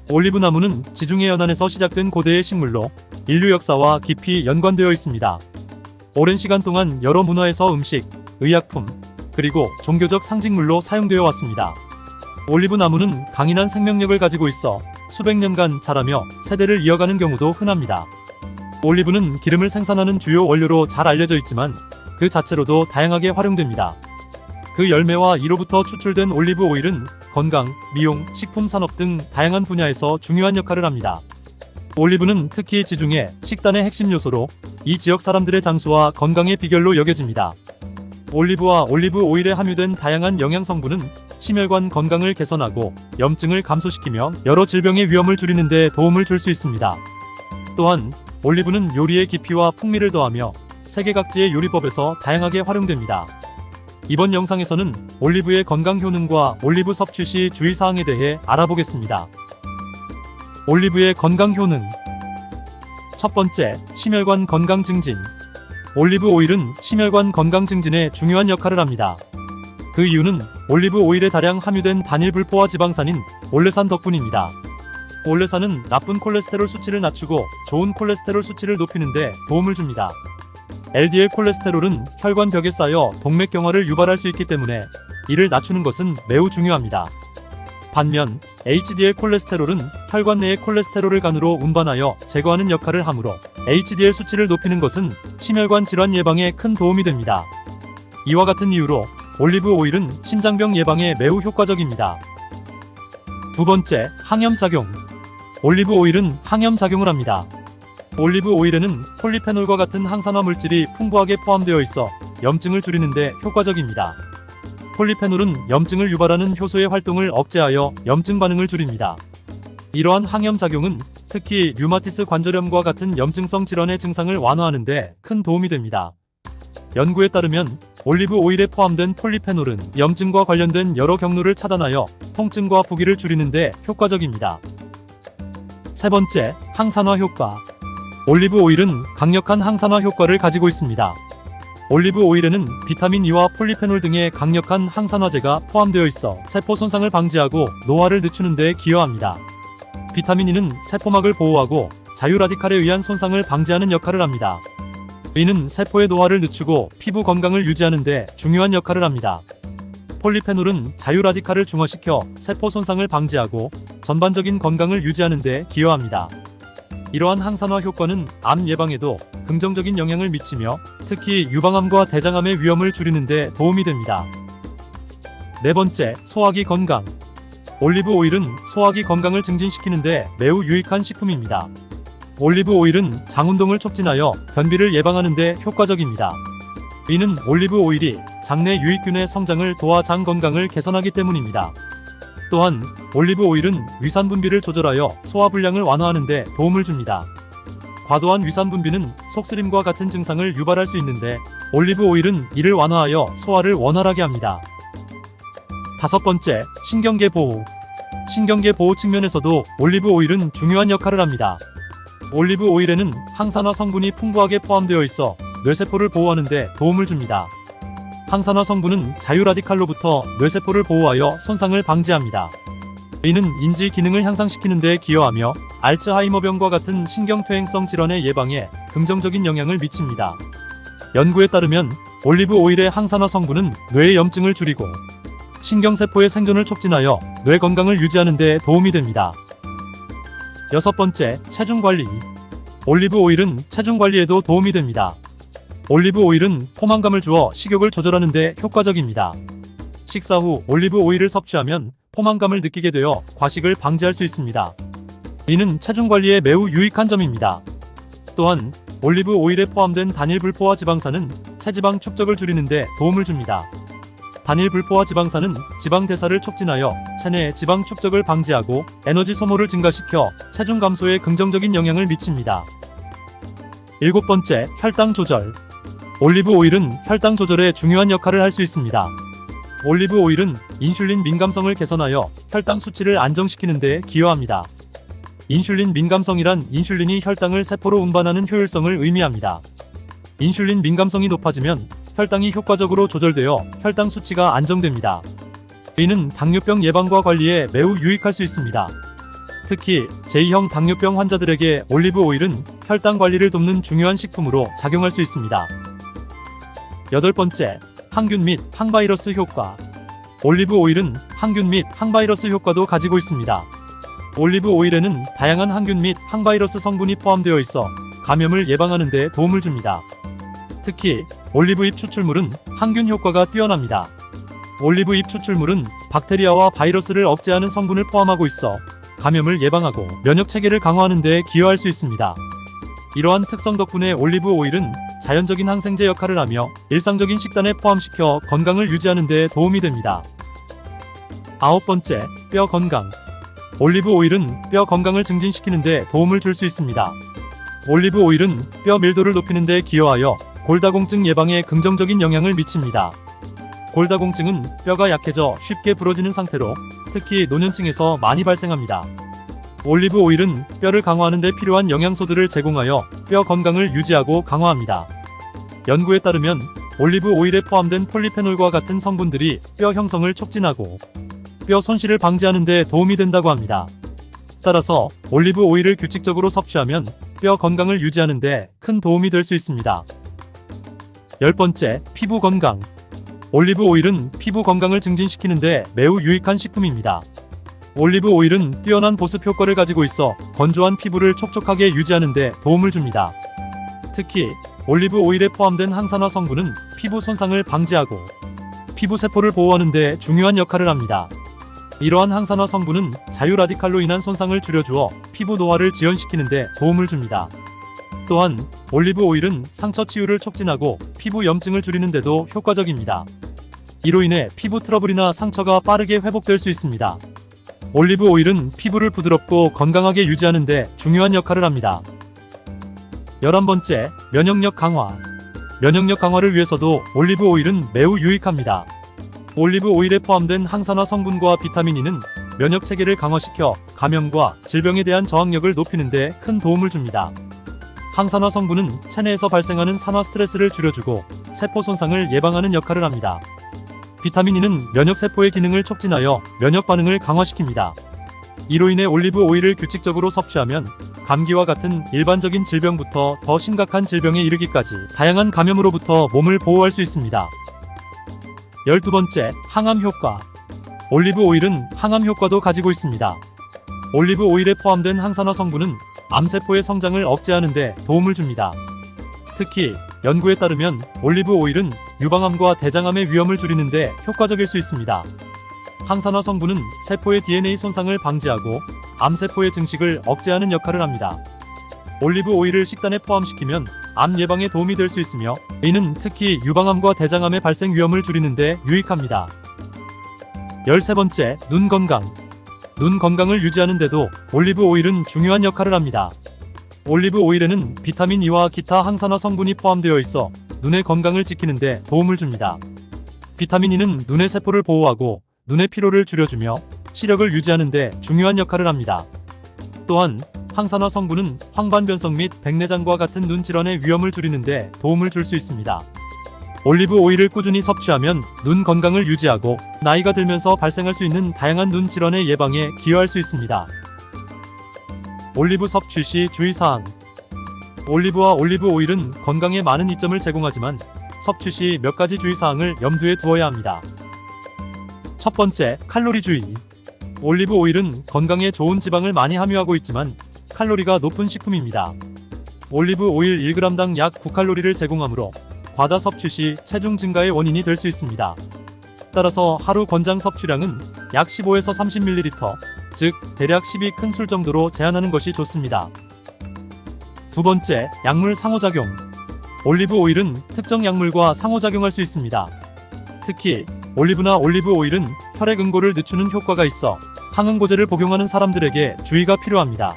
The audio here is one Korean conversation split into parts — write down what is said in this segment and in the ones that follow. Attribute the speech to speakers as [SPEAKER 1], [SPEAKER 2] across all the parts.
[SPEAKER 1] 올리브나무는 지중해 연안에서 시작된 고대의 식물로 인류 역사와 깊이 연관되어 있습니다. 오랜 시간 동안 여러 문화에서 음식, 의약품, 그리고 종교적 상징물로 사용되어 왔습니다. 올리브나무는 강인한 생명력을 가지고 있어 수백 년간 자라며 세대를 이어가는 경우도 흔합니다. 올리브는 기름을 생산하는 주요 원료로 잘 알려져 있지만 그 자체로도 다양하게 활용됩니다. 그 열매와 이로부터 추출된 올리브 오일은 건강, 미용, 식품 산업 등 다양한 분야에서 중요한 역할을 합니다. 올리브는 특히 지중해 식단의 핵심 요소로 이 지역 사람들의 장수와 건강의 비결로 여겨집니다. 올리브와 올리브 오일에 함유된 다양한 영양 성분은 심혈관 건강을 개선하고 염증을 감소시키며 여러 질병의 위험을 줄이는 데 도움을 줄 수 있습니다. 또한 올리브는 요리의 깊이와 풍미를 더하며 세계 각지의 요리법에서 다양하게 활용됩니다. 이번 영상에서는 올리브의 건강 효능과 올리브 섭취 시 주의사항에 대해 알아보겠습니다. 올리브의 건강 효능. 첫 번째, 심혈관 건강 증진. 올리브 오일은 심혈관 건강 증진에 중요한 역할을 합니다. 그 이유는 올리브 오일에 다량 함유된 단일 불포화 지방산인 올레산 덕분입니다. 올레산은 나쁜 콜레스테롤 수치를 낮추고 좋은 콜레스테롤 수치를 높이는 데 도움을 줍니다. LDL 콜레스테롤은 혈관벽에 쌓여 동맥경화를 유발할 수 있기 때문에 이를 낮추는 것은 매우 중요합니다. 반면 HDL 콜레스테롤은 혈관 내의 콜레스테롤을 간으로 운반하여 제거하는 역할을 하므로 HDL 수치를 높이는 것은 심혈관 질환 예방에 큰 도움이 됩니다. 이와 같은 이유로 올리브 오일은 심장병 예방에 매우 효과적입니다. 두 번째, 항염작용. 올리브 오일은 항염작용을 합니다. 올리브 오일에는 폴리페놀과 같은 항산화 물질이 풍부하게 포함되어 있어 염증을 줄이는 데 효과적입니다. 폴리페놀은 염증을 유발하는 효소의 활동을 억제하여 염증 반응을 줄입니다. 이러한 항염작용은 특히 류마티스 관절염과 같은 염증성 질환의 증상을 완화하는 데 큰 도움이 됩니다. 연구에 따르면 올리브 오일에 포함된 폴리페놀은 염증과 관련된 여러 경로를 차단하여 통증과 부기를 줄이는 데 효과적입니다. 세 번째, 항산화 효과. 올리브 오일은 강력한 항산화 효과를 가지고 있습니다. 올리브 오일에는 비타민 E와 폴리페놀 등의 강력한 항산화제가 포함되어 있어 세포 손상을 방지하고 노화를 늦추는 데 기여합니다. 비타민 E는 세포막을 보호하고 자유라디칼에 의한 손상을 방지하는 역할을 합니다. E는 세포의 노화를 늦추고 피부 건강을 유지하는 데 중요한 역할을 합니다. 폴리페놀은 자유라디칼을 중화시켜 세포 손상을 방지하고 전반적인 건강을 유지하는 데 기여합니다. 이러한 항산화 효과는 암 예방에도 긍정적인 영향을 미치며 특히 유방암과 대장암의 위험을 줄이는 데 도움이 됩니다. 네 번째, 소화기 건강. 올리브 오일은 소화기 건강을 증진시키는 데 매우 유익한 식품입니다. 올리브 오일은 장운동을 촉진하여 변비를 예방하는 데 효과적입니다. 이는 올리브 오일이 장내 유익균의 성장을 도와 장 건강을 개선하기 때문입니다. 또한 올리브 오일은 위산 분비를 조절하여 소화 불량을 완화하는 데 도움을 줍니다. 과도한 위산 분비는 속쓰림과 같은 증상을 유발할 수 있는데 올리브 오일은 이를 완화하여 소화를 원활하게 합니다. 다섯 번째, 신경계 보호. 신경계 보호 측면에서도 올리브 오일은 중요한 역할을 합니다. 올리브 오일에는 항산화 성분이 풍부하게 포함되어 있어 뇌세포를 보호하는 데 도움을 줍니다. 항산화 성분은 자유라디칼로부터 뇌세포를 보호하여 손상을 방지합니다. 이는 인지 기능을 향상시키는 데 기여하며 알츠하이머병과 같은 신경퇴행성 질환의 예방에 긍정적인 영향을 미칩니다. 연구에 따르면 올리브 오일의 항산화 성분은 뇌의 염증을 줄이고 신경세포의 생존을 촉진하여 뇌 건강을 유지하는 데 도움이 됩니다. 여섯 번째, 체중 관리. 올리브 오일은 체중 관리에도 도움이 됩니다. 올리브 오일은 포만감을 주어 식욕을 조절하는 데 효과적입니다. 식사 후 올리브 오일을 섭취하면 포만감을 느끼게 되어 과식을 방지할 수 있습니다. 이는 체중 관리에 매우 유익한 점입니다. 또한 올리브 오일에 포함된 단일 불포화 지방산은 체지방 축적을 줄이는 데 도움을 줍니다. 단일 불포화 지방산은 지방 대사를 촉진하여 체내 지방 축적을 방지하고 에너지 소모를 증가시켜 체중 감소에 긍정적인 영향을 미칩니다. 일곱 번째, 혈당 조절. 올리브 오일은 혈당 조절에 중요한 역할을 할 수 있습니다. 올리브 오일은 인슐린 민감성을 개선하여 혈당 수치를 안정시키는 데 기여합니다. 인슐린 민감성이란 인슐린이 혈당을 세포로 운반하는 효율성을 의미합니다. 인슐린 민감성이 높아지면 혈당이 효과적으로 조절되어 혈당 수치가 안정됩니다. 이는 당뇨병 예방과 관리에 매우 유익할 수 있습니다. 특히 제2형 당뇨병 환자들에게 올리브 오일은 혈당 관리를 돕는 중요한 식품으로 작용할 수 있습니다. 8번째, 항균 및 항바이러스 효과. 올리브 오일은 항균 및 항바이러스 효과도 가지고 있습니다. 올리브 오일에는 다양한 항균 및 항바이러스 성분이 포함되어 있어 감염을 예방하는 데 도움을 줍니다. 특히 올리브잎 추출물은 항균 효과가 뛰어납니다. 올리브잎 추출물은 박테리아와 바이러스를 억제하는 성분을 포함하고 있어 감염을 예방하고 면역 체계를 강화하는 데 기여할 수 있습니다. 이러한 특성 덕분에 올리브 오일은 자연적인 항생제 역할을 하며 일상적인 식단에 포함시켜 건강을 유지하는 데 도움이 됩니다. 9번째, 뼈 건강. 올리브 오일은 뼈 건강을 증진시키는 데 도움을 줄 수 있습니다. 올리브 오일은 뼈 밀도를 높이는 데 기여하여 골다공증 예방에 긍정적인 영향을 미칩니다. 골다공증은 뼈가 약해져 쉽게 부러지는 상태로 특히 노년층에서 많이 발생합니다. 올리브 오일은 뼈를 강화하는 데 필요한 영양소들을 제공하여 뼈 건강을 유지하고 강화합니다. 연구에 따르면 올리브 오일에 포함된 폴리페놀과 같은 성분들이 뼈 형성을 촉진하고 뼈 손실을 방지하는 데 도움이 된다고 합니다. 따라서 올리브 오일을 규칙적으로 섭취하면 뼈 건강을 유지하는 데 큰 도움이 될 수 있습니다. 10번째, 피부 건강. 올리브 오일은 피부 건강을 증진시키는 데 매우 유익한 식품입니다. 올리브 오일은 뛰어난 보습 효과를 가지고 있어 건조한 피부를 촉촉하게 유지하는 데 도움을 줍니다. 특히 올리브 오일에 포함된 항산화 성분은 피부 손상을 방지하고 피부 세포를 보호하는 데 중요한 역할을 합니다. 이러한 항산화 성분은 자유 라디칼로 인한 손상을 줄여주어 피부 노화를 지연시키는 데 도움을 줍니다. 또한 올리브 오일은 상처 치유를 촉진하고 피부 염증을 줄이는 데도 효과적입니다. 이로 인해 피부 트러블이나 상처가 빠르게 회복될 수 있습니다. 올리브 오일은 피부를 부드럽고 건강하게 유지하는 데 중요한 역할을 합니다. 11번째, 면역력 강화. 면역력 강화를 위해서도 올리브 오일은 매우 유익합니다. 올리브 오일에 포함된 항산화 성분과 비타민 E는 면역 체계를 강화시켜 감염과 질병에 대한 저항력을 높이는 데 큰 도움을 줍니다. 항산화 성분은 체내에서 발생하는 산화 스트레스를 줄여주고 세포 손상을 예방하는 역할을 합니다. 비타민 E는 면역세포의 기능을 촉진하여 면역 반응을 강화시킵니다. 이로 인해 올리브 오일을 규칙적으로 섭취하면 감기와 같은 일반적인 질병부터 더 심각한 질병에 이르기까지 다양한 감염으로부터 몸을 보호할 수 있습니다. 12번째, 항암 효과. 올리브 오일은 항암 효과도 가지고 있습니다. 올리브 오일에 포함된 항산화 성분은 암세포의 성장을 억제하는 데 도움을 줍니다. 특히 연구에 따르면 올리브 오일은 유방암과 대장암의 위험을 줄이는 데 효과적일 수 있습니다. 항산화 성분은 세포의 DNA 손상을 방지하고 암세포의 증식을 억제하는 역할을 합니다. 올리브 오일을 식단에 포함시키면 암 예방에 도움이 될 수 있으며 이는 특히 유방암과 대장암의 발생 위험을 줄이는 데 유익합니다. 13번째, 눈 건강. 눈 건강을 유지하는 데도 올리브 오일은 중요한 역할을 합니다. 올리브 오일에는 비타민 E와 기타 항산화 성분이 포함되어 있어 눈의 건강을 지키는 데 도움을 줍니다. 비타민 E는 눈의 세포를 보호하고 눈의 피로를 줄여주며 시력을 유지하는 데 중요한 역할을 합니다. 또한 항산화 성분은 황반변성 및 백내장과 같은 눈 질환의 위험을 줄이는 데 도움을 줄 수 있습니다. 올리브 오일을 꾸준히 섭취하면 눈 건강을 유지하고 나이가 들면서 발생할 수 있는 다양한 눈 질환의 예방에 기여할 수 있습니다. 올리브 섭취 시 주의사항. 올리브와 올리브 오일은 건강에 많은 이점을 제공하지만 섭취 시 몇 가지 주의사항을 염두에 두어야 합니다. 첫 번째, 칼로리 주의. 올리브 오일은 건강에 좋은 지방을 많이 함유하고 있지만 칼로리가 높은 식품입니다. 올리브 오일 1g당 약 9칼로리를 제공하므로 과다 섭취 시 체중 증가의 원인이 될 수 있습니다. 따라서 하루 권장 섭취량은 약 15에서 30ml, 즉 대략 12큰술 정도로 제한하는 것이 좋습니다. 두 번째, 약물 상호작용. 올리브 오일은 특정 약물과 상호작용할 수 있습니다. 특히 올리브나 올리브 오일은 혈액 응고를 늦추는 효과가 있어 항응고제를 복용하는 사람들에게 주의가 필요합니다.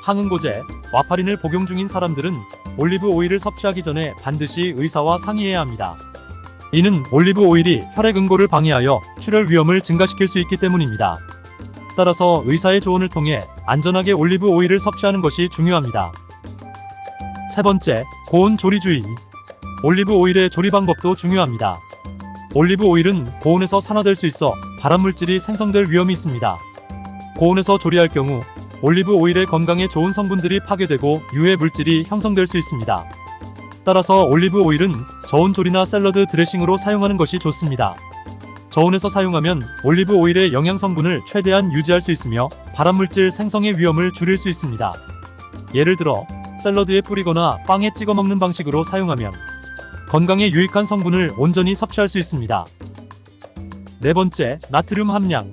[SPEAKER 1] 항응고제, 와파린을 복용 중인 사람들은 올리브 오일을 섭취하기 전에 반드시 의사와 상의해야 합니다. 이는 올리브 오일이 혈액 응고를 방해하여 출혈 위험을 증가시킬 수 있기 때문입니다. 따라서 의사의 조언을 통해 안전하게 올리브 오일을 섭취하는 것이 중요합니다. 세 번째, 고온 조리 주의. 올리브 오일의 조리 방법도 중요합니다. 올리브 오일은 고온에서 산화될 수 있어 발암물질이 생성될 위험이 있습니다. 고온에서 조리할 경우 올리브 오일의 건강에 좋은 성분들이 파괴되고 유해 물질이 형성될 수 있습니다. 따라서 올리브 오일은 저온 조리나 샐러드 드레싱으로 사용하는 것이 좋습니다. 저온에서 사용하면 올리브 오일의 영양 성분을 최대한 유지할 수 있으며 발암물질 생성의 위험을 줄일 수 있습니다. 예를 들어 샐러드에 뿌리거나 빵에 찍어 먹는 방식으로 사용하면 건강에 유익한 성분을 온전히 섭취할 수 있습니다. 네 번째, 나트륨 함량.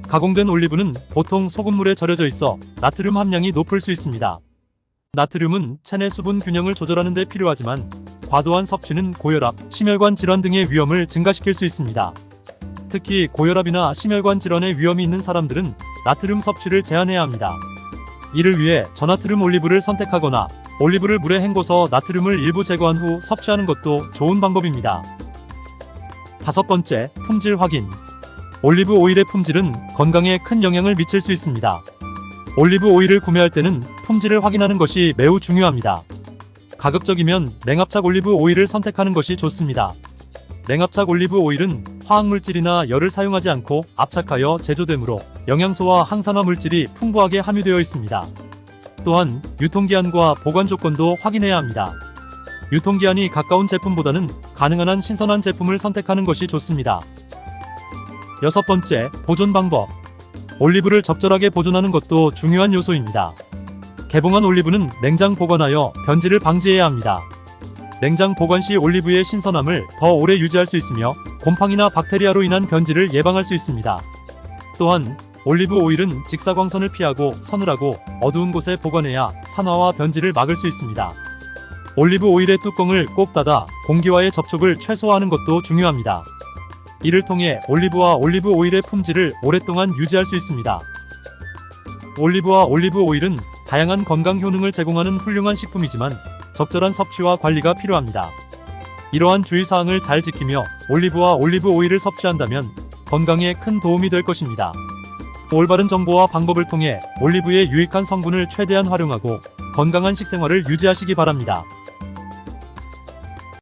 [SPEAKER 1] 가공된 올리브는 보통 소금물에 절여져 있어 나트륨 함량이 높을 수 있습니다. 나트륨은 체내 수분 균형을 조절하는 데 필요하지만 과도한 섭취는 고혈압, 심혈관 질환 등의 위험을 증가시킬 수 있습니다. 특히 고혈압이나 심혈관 질환의 위험이 있는 사람들은 나트륨 섭취를 제한해야 합니다. 이를 위해 저나트륨 올리브를 선택하거나 올리브를 물에 헹궈서 나트륨을 일부 제거한 후 섭취하는 것도 좋은 방법입니다. 다섯 번째, 품질 확인. 올리브 오일의 품질은 건강에 큰 영향을 미칠 수 있습니다. 올리브 오일을 구매할 때는 품질을 확인하는 것이 매우 중요합니다. 가급적이면 냉압착 올리브 오일을 선택하는 것이 좋습니다. 냉압착 올리브 오일은 화학물질이나 열을 사용하지 않고 압착하여 제조되므로 영양소와 항산화 물질이 풍부하게 함유되어 있습니다. 또한 유통기한과 보관 조건도 확인해야 합니다. 유통기한이 가까운 제품보다는 가능한 한 신선한 제품을 선택하는 것이 좋습니다. 여섯 번째, 보존 방법. 올리브를 적절하게 보존하는 것도 중요한 요소입니다. 개봉한 올리브는 냉장 보관하여 변질을 방지해야 합니다. 냉장 보관 시 올리브의 신선함을 더 오래 유지할 수 있으며 곰팡이나 박테리아로 인한 변질을 예방할 수 있습니다. 또한 올리브 오일은 직사광선을 피하고 서늘하고 어두운 곳에 보관해야 산화와 변질을 막을 수 있습니다. 올리브 오일의 뚜껑을 꼭 닫아 공기와의 접촉을 최소화하는 것도 중요합니다. 이를 통해 올리브와 올리브 오일의 품질을 오랫동안 유지할 수 있습니다. 올리브와 올리브 오일은 다양한 건강 효능을 제공하는 훌륭한 식품이지만 적절한 섭취와 관리가 필요합니다. 이러한 주의사항을 잘 지키며 올리브와 올리브 오일을 섭취한다면 건강에 큰 도움이 될 것입니다. 올바른 정보와 방법을 통해 올리브의 유익한 성분을 최대한 활용하고 건강한 식생활을 유지하시기 바랍니다.